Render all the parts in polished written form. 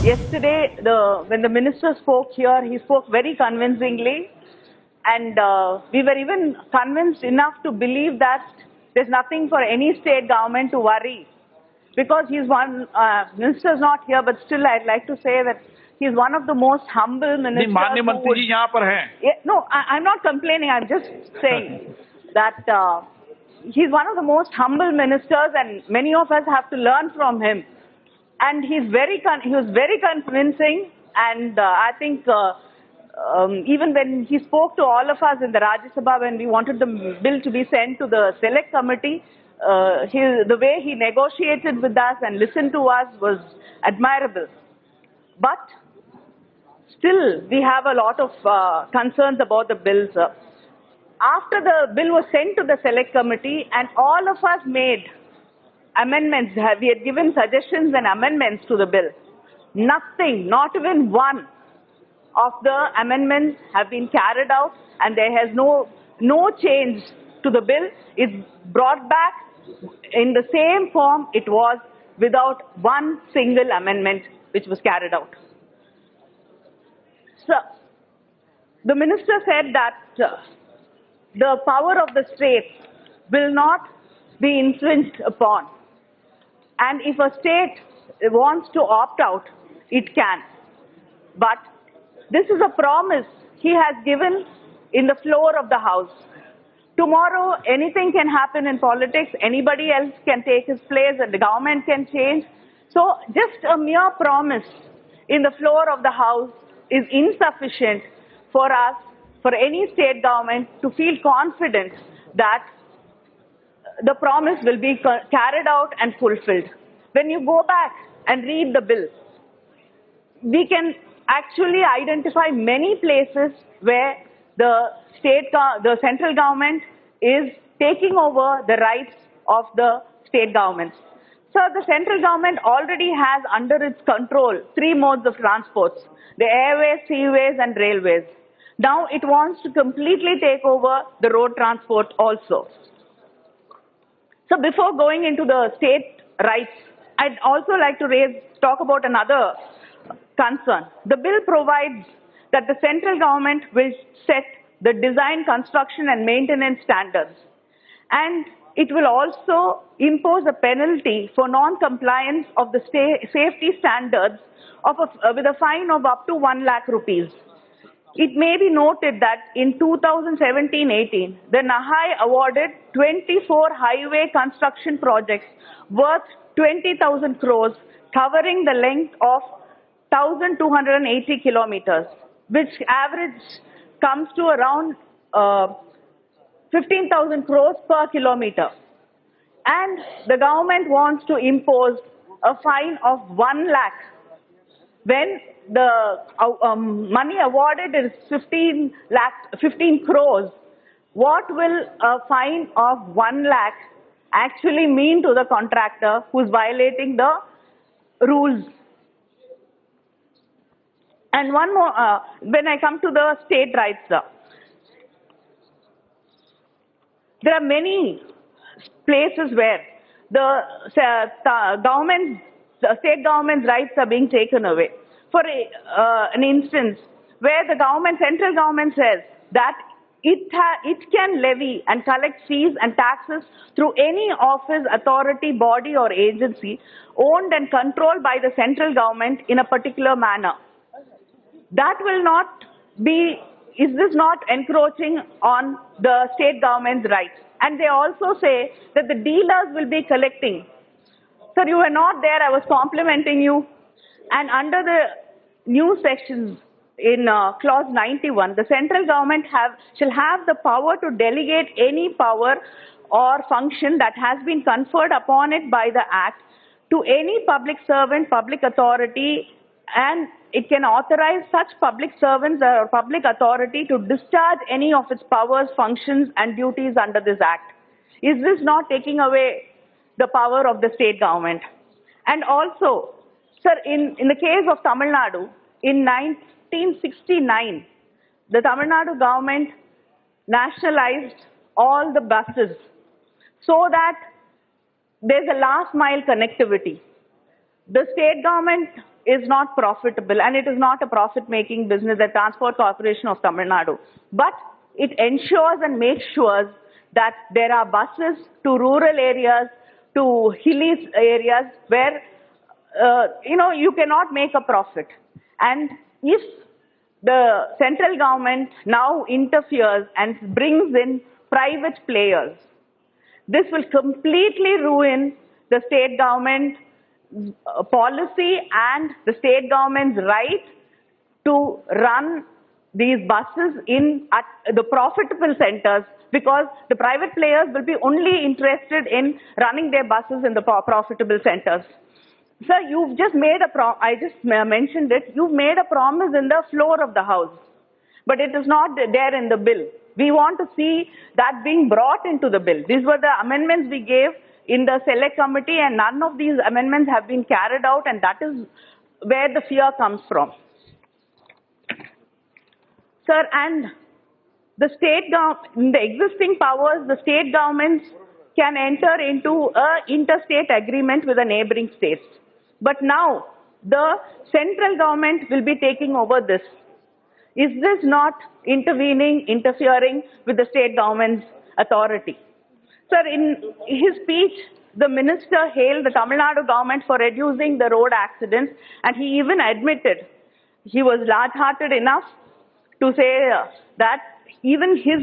Yesterday, when the minister spoke here, he spoke very convincingly, and we were even convinced enough to believe that there's nothing for any state government to worry, because he's one, minister's not here, but still I'd like to say that he's one of the most humble ministers. माननीय मंत्री जी यहाँ पर हैं. No, I'm not complaining, I'm just saying that he's one of the most humble ministers, and many of us have to learn from him. And he was very convincing, and I think even when he spoke to all of us in the Rajya Sabha when we wanted the bill to be sent to the select committee, the way he negotiated with us and listened to us was admirable. But still, we have a lot of concerns about the bill, sir. After the bill was sent to the select committee and all of us made amendments, we had given suggestions and amendments to the bill. Nothing, not even one of the amendments have been carried out, and there has no change to the bill. It's brought back in the same form it was, without one single amendment which was carried out. So, the minister said that the power of the states will not be infringed upon. And if a state wants to opt out, it can. But this is a promise he has given in the floor of the House. Tomorrow, anything can happen in politics. Anybody else can take his place and the government can change. So just a mere promise in the floor of the House is insufficient for us, for any state government, to feel confident that the promise will be carried out and fulfilled. When you go back and read the bill, we can actually identify many places where the central government is taking over the rights of the state governments. So the central government already has under its control 3 modes of transports: the airways, seaways, and railways. Now it wants to completely take over the road transport also. So before going into the state rights, I'd also like to talk about another concern. The bill provides that the central government will set the design, construction, and maintenance standards. And it will also impose a penalty for non-compliance of the safety standards with a fine of up to 1 lakh rupees. It may be noted that in 2017-18, the NAHAI awarded 24 highway construction projects worth 20,000 crores, covering the length of 1,280 kilometers, which average comes to around 15,000 crores per kilometer. And the government wants to impose a fine of 1 lakh when the money awarded is 15 crores. What will a fine of 1 lakh actually mean to the contractor who's violating the rules? And one more, when I come to the state rights, there are many places where the state government's rights are being taken away. For an instance, where the central government says that it can levy and collect fees and taxes through any office, authority, body, or agency owned and controlled by the central government in a particular manner. That will not be, is this not encroaching on the state government's rights? And they also say that the dealers will be collecting. Sir, you were not there, I was complimenting you. And under the new sections in clause 91, the central government shall have the power to delegate any power or function that has been conferred upon it by the Act to any public servant, public authority, and it can authorize such public servants or public authority to discharge any of its powers, functions, and duties under this Act. Is this not taking away the power of the state government? And also, sir, in the case of Tamil Nadu, in 1969, the Tamil Nadu government nationalized all the buses so that there's a last mile connectivity. The state government is not profitable, and it is not a profit-making business, the Transport Corporation of Tamil Nadu. But it ensures and makes sure that there are buses to rural areas, to hilly areas where, you cannot make a profit. And if the central government now interferes and brings in private players, this will completely ruin the state government policy and the state government's right to run these buses at the profitable centers, because the private players will be only interested in running their buses in the profitable centers. Sir, you've just made I just mentioned it, you've made a promise in the floor of the House, but it is not there in the bill. We want to see that being brought into the bill. These were the amendments we gave in the select committee, and none of these amendments have been carried out, and that is where the fear comes from. Sir, and the in the existing powers, the state governments can enter into an interstate agreement with the neighboring states. But now, the central government will be taking over this. Is this not interfering with the state government's authority? Sir, in his speech, the minister hailed the Tamil Nadu government for reducing the road accidents, and he even admitted he was large-hearted enough to say that even his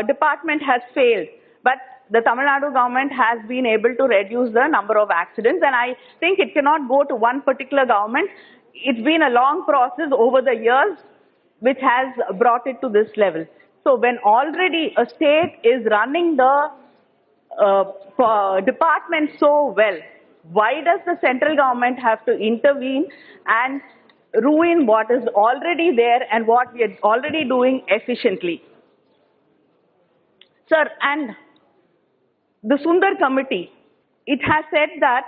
department has failed, but the Tamil Nadu government has been able to reduce the number of accidents, and I think it cannot go to one particular government. It's been a long process over the years which has brought it to this level. So when already a state is running the department so well, why does the central government have to intervene and ruin what is already there and what we are already doing efficiently? Sir, and the Sundar Committee, it has said that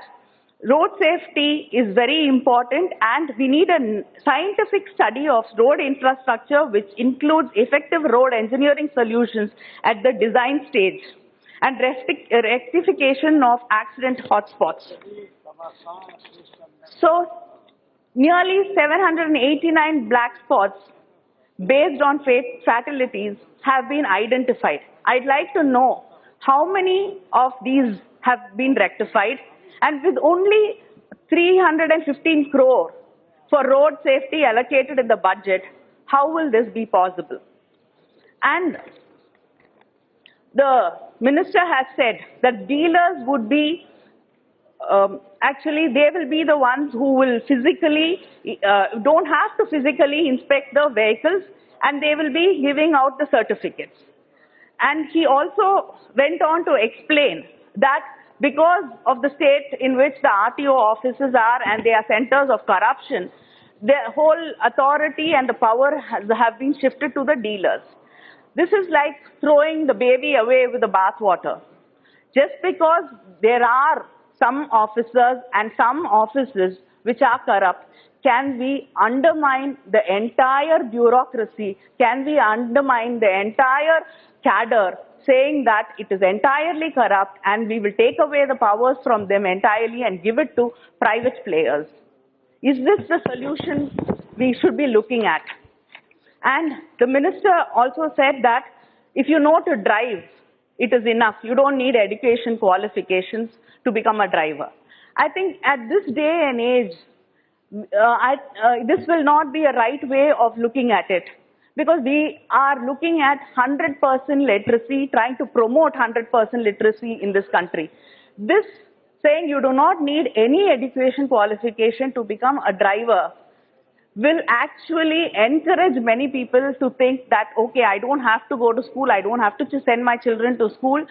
road safety is very important, and we need a scientific study of road infrastructure which includes effective road engineering solutions at the design stage and rectification of accident hotspots. So, nearly 789 black spots based on fatalities have been identified. I'd like to know how many of these have been rectified, and with only 315 crore for road safety allocated in the budget, how will this be possible? And the minister has said that dealers would be, actually they will be the ones who will physically, don't have to physically inspect the vehicles, and they will be giving out the certificates. And he also went on to explain that because of the state in which the RTO offices are and they are centers of corruption, the whole authority and the power have been shifted to the dealers. This is like throwing the baby away with the bathwater. Just because there are some officers and some offices which are corrupt, can we undermine the entire bureaucracy? Can we undermine the entire cadre, saying that it is entirely corrupt and we will take away the powers from them entirely and give it to private players? Is this the solution we should be looking at? And the minister also said that if you know to drive, it is enough. You don't need education qualifications to become a driver. I think at this day and age, this will not be a right way of looking at it, because we are looking at 100% literacy, trying to promote 100% literacy in this country. This saying you do not need any education qualification to become a driver will actually encourage many people to think that, okay, I don't have to go to school, I don't have to send my children to school.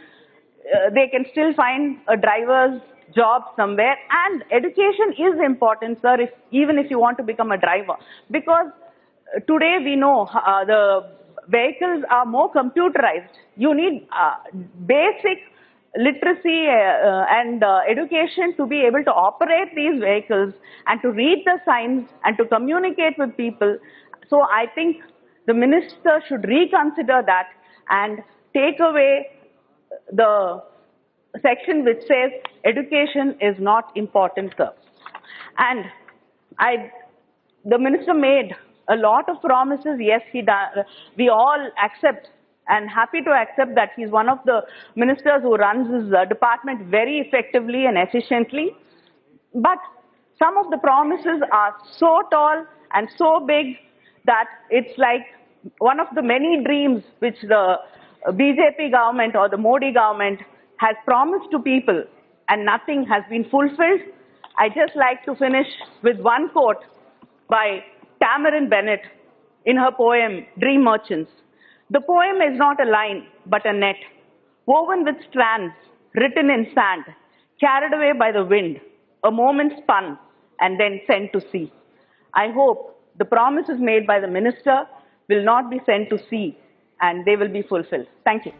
They can still find a driver's job somewhere. And education is important, sir, even if you want to become a driver. Because today we know the vehicles are more computerized. You need basic literacy and education to be able to operate these vehicles and to read the signs and to communicate with people. So I think the minister should reconsider that and take away the section which says education is not important, sir. And the minister made a lot of promises. Yes, we all accept and happy to accept that he's one of the ministers who runs his department very effectively and efficiently. But some of the promises are so tall and so big that it's like one of the many dreams which the BJP government or the Modi government has promised to people, and nothing has been fulfilled. I just like to finish with one quote by Tamarin Bennett in her poem, Dream Merchants. The poem is not a line, but a net, woven with strands, written in sand, carried away by the wind, a moment spun, and then sent to sea. I hope the promises made by the minister will not be sent to sea, and they will be fulfilled. Thank you.